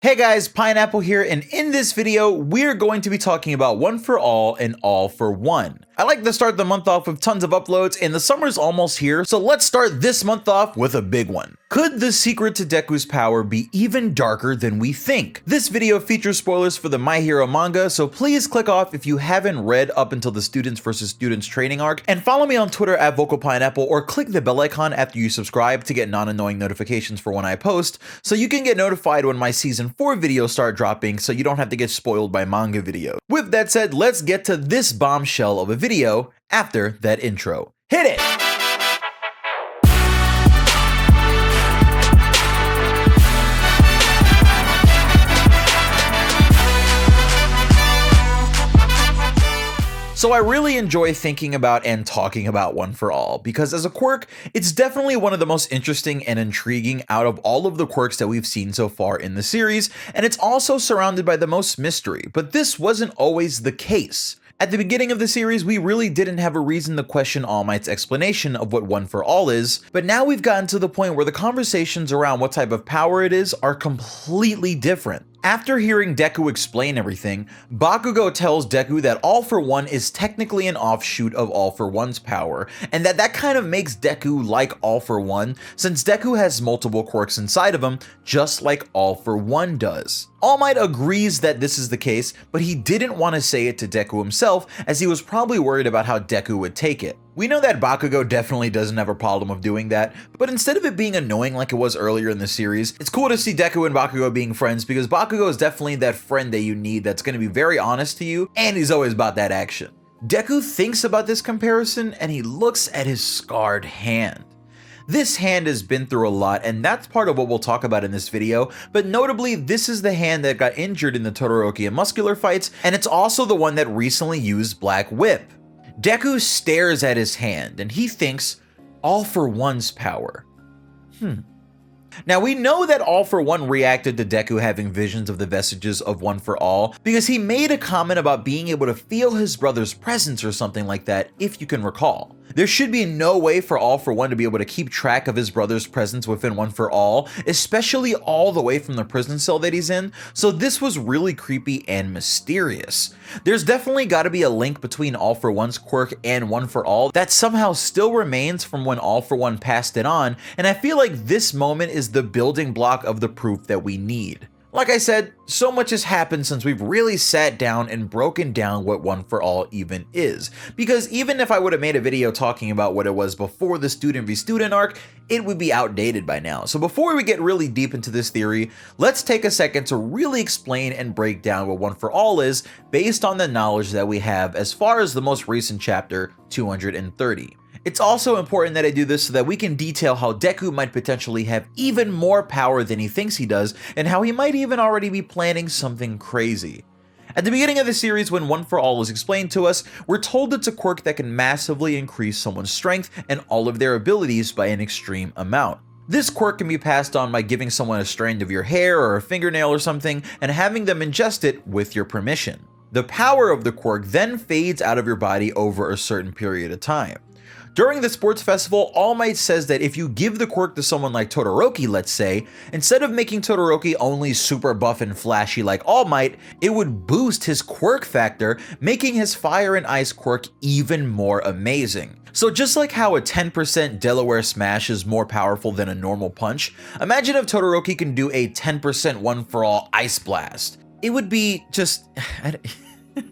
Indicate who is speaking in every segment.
Speaker 1: Hey guys, Pineapple here, and in this video, we're going to be talking about One for All and All for One. I like to start the month off with tons of uploads, and the summer's almost here, so let's start this month off with a big one. Could the secret to Deku's power be even darker than we think? This video features spoilers for the My Hero manga, so please click off if you haven't read up until the Students vs. Students training arc, and follow me on Twitter at VocalPineapple, or click the bell icon after you subscribe to get non-annoying notifications for when I post, so you can get notified when my Season 4 videos start dropping so you don't have to get spoiled by manga videos. With that said, let's get to this bombshell of a video after that intro. Hit it! So I really enjoy thinking about and talking about One for All, because as a quirk, it's definitely one of the most interesting and intriguing out of all of the quirks that we've seen so far in the series, and it's also surrounded by the most mystery, but this wasn't always the case. At the beginning of the series, we really didn't have a reason to question All Might's explanation of what One for All is, but now we've gotten to the point where the conversations around what type of power it is are completely different. After hearing Deku explain everything, Bakugo tells Deku that All for One is technically an offshoot of All for One's power, and that kind of makes Deku like All for One, since Deku has multiple quirks inside of him, just like All for One does. All Might agrees that this is the case, but he didn't want to say it to Deku himself, as he was probably worried about how Deku would take it. We know that Bakugo definitely doesn't have a problem of doing that, but instead of it being annoying like it was earlier in the series, it's cool to see Deku and Bakugo being friends, because Bakugo is definitely that friend that you need that's going to be very honest to you, and he's always about that action. Deku thinks about this comparison, and he looks at his scarred hand. This hand has been through a lot, and that's part of what we'll talk about in this video, but notably, this is the hand that got injured in the Todoroki and Muscular fights, and it's also the one that recently used Black Whip. Deku stares at his hand, and he thinks, All for One's power. Now we know that All for One reacted to Deku having visions of the vestiges of One for All, because he made a comment about being able to feel his brother's presence or something like that, if you can recall. There should be no way for All for One to be able to keep track of his brother's presence within One for All, especially all the way from the prison cell that he's in, so this was really creepy and mysterious. There's definitely got to be a link between All for One's quirk and One for All that somehow still remains from when All for One passed it on, and I feel like this moment is the building block of the proof that we need. Like I said, so much has happened since we've really sat down and broken down what One for All even is, because even if I would have made a video talking about what it was before the Student v Student arc, it would be outdated by now. So before we get really deep into this theory, let's take a second to really explain and break down what One for All is based on the knowledge that we have as far as the most recent chapter, 230. It's also important that I do this so that we can detail how Deku might potentially have even more power than he thinks he does, and how he might even already be planning something crazy. At the beginning of the series, when One for All is explained to us, we're told it's a quirk that can massively increase someone's strength and all of their abilities by an extreme amount. This quirk can be passed on by giving someone a strand of your hair or a fingernail or something and having them ingest it with your permission. The power of the quirk then fades out of your body over a certain period of time. During the sports festival, All Might says that if you give the quirk to someone like Todoroki, let's say, instead of making Todoroki only super buff and flashy like All Might, it would boost his quirk factor, making his fire and ice quirk even more amazing. So just like how a 10% Delaware smash is more powerful than a normal punch, imagine if Todoroki can do a 10% One for All ice blast. It would be just...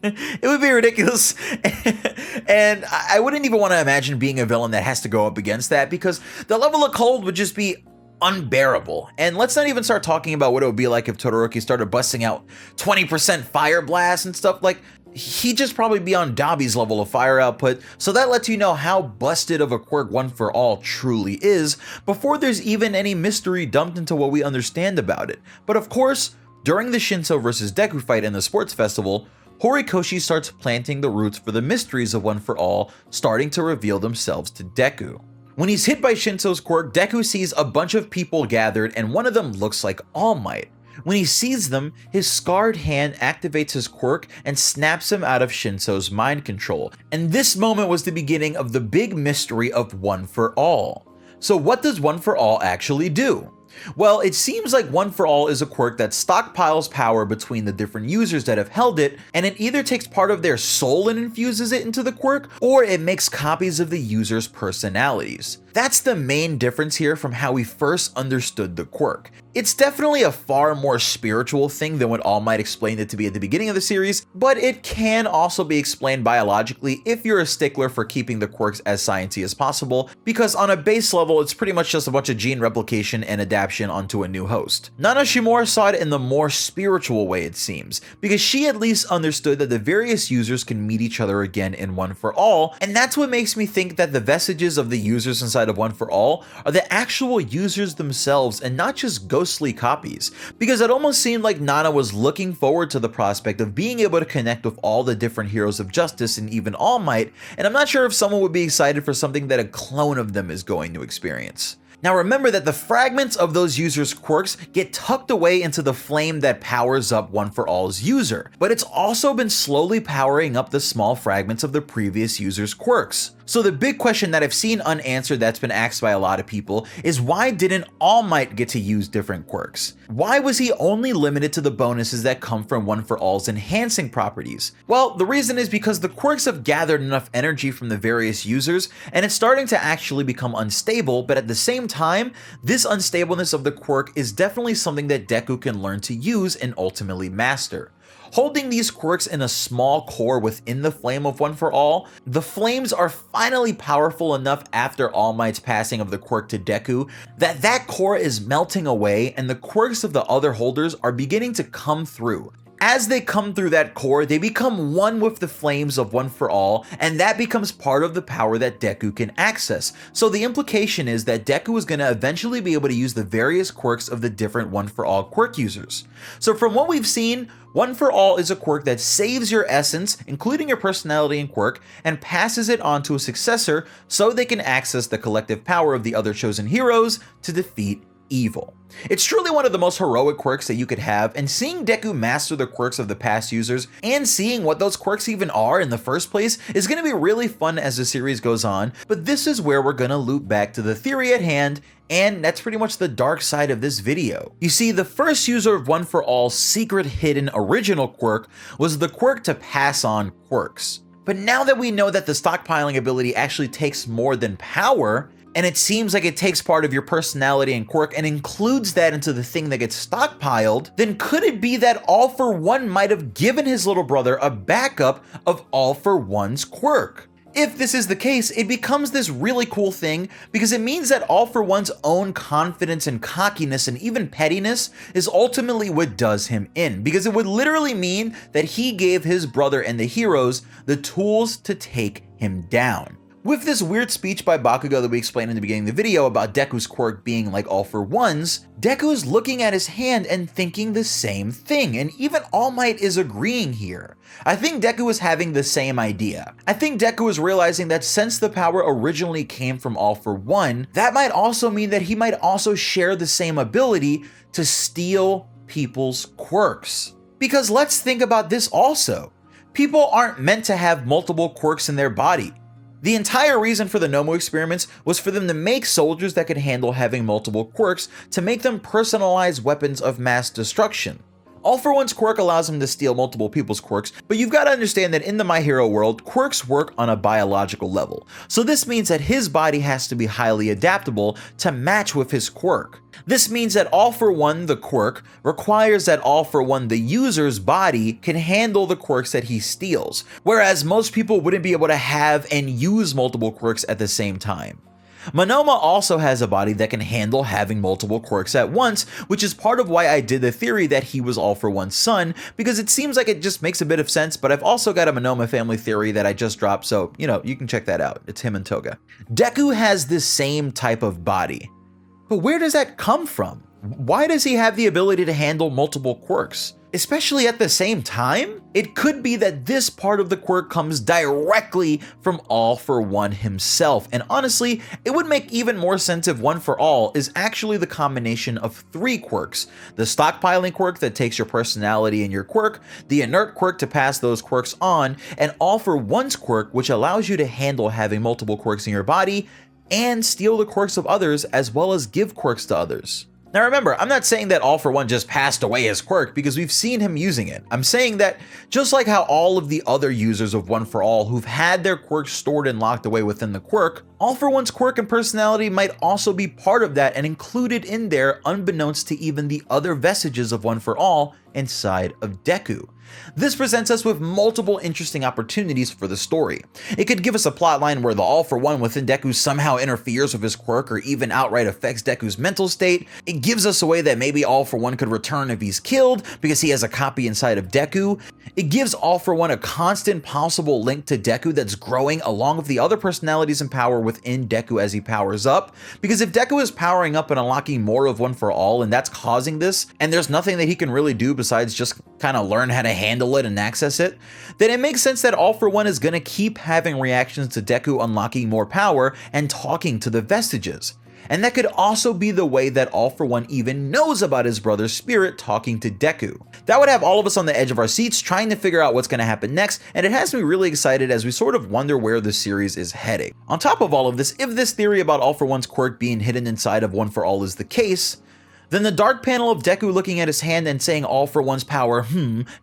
Speaker 1: it would be ridiculous, and I wouldn't even want to imagine being a villain that has to go up against that, because the level of cold would just be unbearable. And let's not even start talking about what it would be like if Todoroki started busting out 20% fire blast and stuff. Like, he'd just probably be on Dabi's level of fire output, so that lets you know how busted of a quirk One for All truly is, before there's even any mystery dumped into what we understand about it. But of course, during the Shinso vs. Deku fight in the sports festival, Horikoshi starts planting the roots for the mysteries of One for All starting to reveal themselves to Deku. When he's hit by Shinso's quirk, Deku sees a bunch of people gathered, and one of them looks like All Might. When he sees them, his scarred hand activates his quirk and snaps him out of Shinso's mind control. And this moment was the beginning of the big mystery of One for All. So what does One for All actually do? Well, it seems like One For All is a quirk that stockpiles power between the different users that have held it, and it either takes part of their soul and infuses it into the quirk, or it makes copies of the user's personalities. That's the main difference here from how we first understood the quirk. It's definitely a far more spiritual thing than what All Might explained it to be at the beginning of the series, but it can also be explained biologically if you're a stickler for keeping the quirks as sciencey as possible, because on a base level, it's pretty much just a bunch of gene replication and adaptation onto a new host. Nana Shimura saw it in the more spiritual way, it seems, because she at least understood that the various users can meet each other again in One For All, and that's what makes me think that the vestiges of the users inside of One For All are the actual users themselves and not just ghostly copies, because it almost seemed like Nana was looking forward to the prospect of being able to connect with all the different heroes of justice and even All Might, and I'm not sure if someone would be excited for something that a clone of them is going to experience. Now remember that the fragments of those users' quirks get tucked away into the flame that powers up One For All's user, but it's also been slowly powering up the small fragments of the previous user's quirks. So the big question that I've seen unanswered that's been asked by a lot of people is, why didn't All Might get to use different quirks? Why was he only limited to the bonuses that come from One For All's enhancing properties? Well, the reason is because the quirks have gathered enough energy from the various users, and it's starting to actually become unstable, but at the same time, this unstableness of the quirk is definitely something that Deku can learn to use and ultimately master. Holding these quirks in a small core within the flame of One For All, the flames are finally powerful enough after All Might's passing of the quirk to Deku that core is melting away and the quirks of the other holders are beginning to come through. As they come through that core, they become one with the flames of One For All, and that becomes part of the power that Deku can access. So the implication is that Deku is going to eventually be able to use the various quirks of the different One For All quirk users. So from what we've seen, One For All is a quirk that saves your essence, including your personality and quirk, and passes it on to a successor so they can access the collective power of the other chosen heroes to defeat evil. It's truly one of the most heroic quirks that you could have, and seeing Deku master the quirks of the past users and seeing what those quirks even are in the first place is going to be really fun as the series goes on, but this is where we're going to loop back to the theory at hand, and that's pretty much the dark side of this video. You see, the first user of One For All's secret hidden original quirk was the quirk to pass on quirks. But now that we know that the stockpiling ability actually takes more than power, and it seems like it takes part of your personality and quirk and includes that into the thing that gets stockpiled, then could it be that All For One might have given his little brother a backup of All For One's quirk? If this is the case, it becomes this really cool thing because it means that All For One's own confidence and cockiness and even pettiness is ultimately what does him in, because it would literally mean that he gave his brother and the heroes the tools to take him down. With this weird speech by Bakugo that we explained in the beginning of the video about Deku's quirk being like All For One's, Deku is looking at his hand and thinking the same thing, and even All Might is agreeing here. I think Deku is having the same idea. I think Deku is realizing that since the power originally came from All For One, that might also mean that he might also share the same ability to steal people's quirks. Because let's think about this also. People aren't meant to have multiple quirks in their body. The entire reason for the Nomu experiments was for them to make soldiers that could handle having multiple quirks to make them personalized weapons of mass destruction. All For One's quirk allows him to steal multiple people's quirks, but you've got to understand that in the My Hero world, quirks work on a biological level. So this means that his body has to be highly adaptable to match with his quirk. This means that All For One, the quirk, requires that All For One, the user's body, can handle the quirks that he steals, whereas most people wouldn't be able to have and use multiple quirks at the same time. Monoma also has a body that can handle having multiple quirks at once, which is part of why I did the theory that he was All For One's son, because it seems like it just makes a bit of sense, but I've also got a Monoma family theory that I just dropped, so, you can check that out. It's him and Toga. Deku has this same type of body. But where does that come from? Why does he have the ability to handle multiple quirks? Especially at the same time? It could be that this part of the quirk comes directly from All For One himself, and honestly, it would make even more sense if One For All is actually the combination of 3 quirks. The stockpiling quirk that takes your personality and your quirk, the inert quirk to pass those quirks on, and All For One's quirk, which allows you to handle having multiple quirks in your body and steal the quirks of others as well as give quirks to others. Now remember, I'm not saying that All For One just passed away as Quirk because we've seen him using it. I'm saying that just like how all of the other users of One For All who've had their quirks stored and locked away within the quirk, All For One's quirk and personality might also be part of that and included in there unbeknownst to even the other vestiges of One For All inside of Deku. This presents us with multiple interesting opportunities for the story. It could give us a plotline where the All For One within Deku somehow interferes with his quirk or even outright affects Deku's mental state. It gives us a way that maybe All For One could return if he's killed because he has a copy inside of Deku. It gives All For One a constant possible link to Deku that's growing along with the other personalities and power within Deku as he powers up. Because if Deku is powering up and unlocking more of One For All and that's causing this, and there's nothing that he can really do besides just kind of learn how to handle it and access it, then it makes sense that All For One is going to keep having reactions to Deku unlocking more power and talking to the vestiges. And that could also be the way that All For One even knows about his brother's spirit talking to Deku. That would have all of us on the edge of our seats trying to figure out what's going to happen next, and it has me really excited as we sort of wonder where the series is heading. On top of all of this, if this theory about All For One's quirk being hidden inside of One For All is the case, then the dark panel of Deku looking at his hand and saying All For One's power,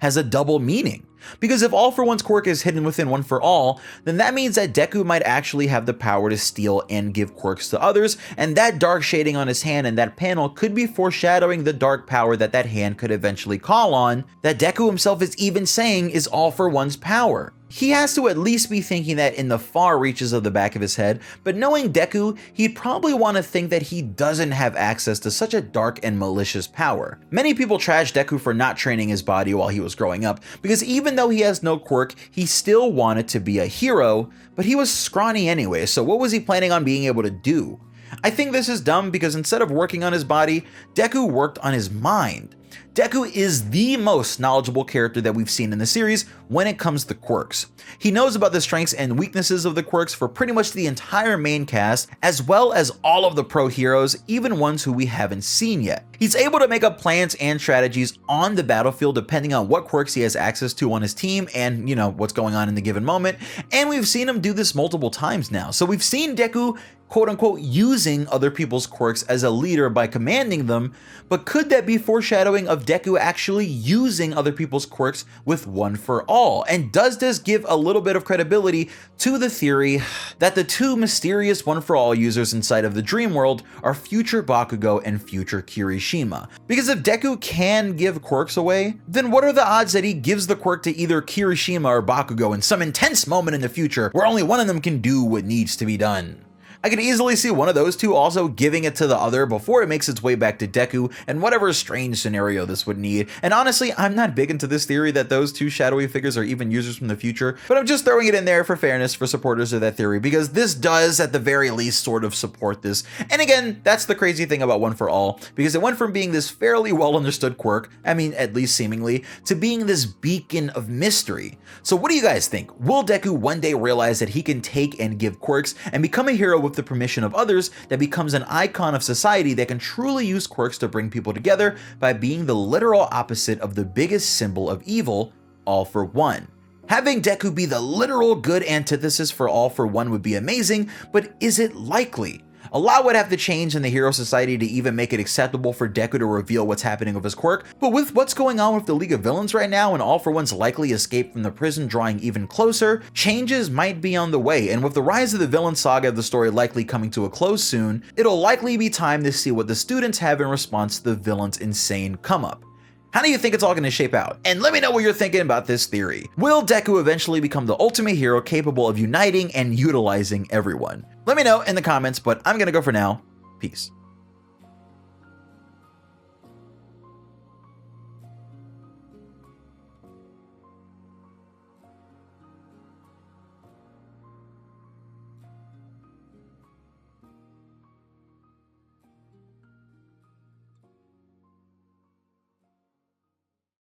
Speaker 1: has a double meaning. Because if All For One's quirk is hidden within One For All, then that means that Deku might actually have the power to steal and give quirks to others, and that dark shading on his hand and that panel could be foreshadowing the dark power that that hand could eventually call on, that Deku himself is even saying is All For One's power. He has to at least be thinking that in the far reaches of the back of his head, but knowing Deku, he'd probably want to think that he doesn't have access to such a dark and malicious power. Many people trash Deku for not training his body while he was growing up, because even though he has no quirk, he still wanted to be a hero, but he was scrawny anyway, so what was he planning on being able to do? I think this is dumb because instead of working on his body, Deku worked on his mind. Deku is the most knowledgeable character that we've seen in the series when it comes to quirks. He knows about the strengths and weaknesses of the quirks for pretty much the entire main cast, as well as all of the pro heroes, even ones who we haven't seen yet. He's able to make up plans and strategies on the battlefield depending on what quirks he has access to on his team and, what's going on in the given moment, and we've seen him do this multiple times now. So we've seen Deku quote-unquote using other people's quirks as a leader by commanding them, but could that be foreshadowing of Deku actually using other people's quirks with One For All? And does this give a little bit of credibility to the theory that the two mysterious One For All users inside of the dream world are future Bakugo and future Kirishima? Because if Deku can give quirks away, then what are the odds that he gives the quirk to either Kirishima or Bakugo in some intense moment in the future where only one of them can do what needs to be done? I could easily see one of those two also giving it to the other before it makes its way back to Deku and whatever strange scenario this would need. And honestly, I'm not big into this theory that those two shadowy figures are even users from the future, but I'm just throwing it in there for fairness for supporters of that theory because this does at the very least sort of support this. And again, that's the crazy thing about One For All, because it went from being this fairly well understood quirk, at least seemingly, to being this beacon of mystery. So what do you guys think? Will Deku one day realize that he can take and give quirks and become a hero with the permission of others that becomes an icon of society that can truly use quirks to bring people together by being the literal opposite of the biggest symbol of evil, All For One? Having Deku be the literal good antithesis for All For One would be amazing, but is it likely? A lot would have to change in the hero society to even make it acceptable for Deku to reveal what's happening with his quirk, but with what's going on with the League of Villains right now and All For One's likely escape from the prison drawing even closer, changes might be on the way, and with the rise of the villain saga of the story likely coming to a close soon, it'll likely be time to see what the students have in response to the villain's insane come-up. How do you think it's all going to shape out? And let me know what you're thinking about this theory. Will Deku eventually become the ultimate hero capable of uniting and utilizing everyone? Let me know in the comments, but I'm going to go for now. Peace.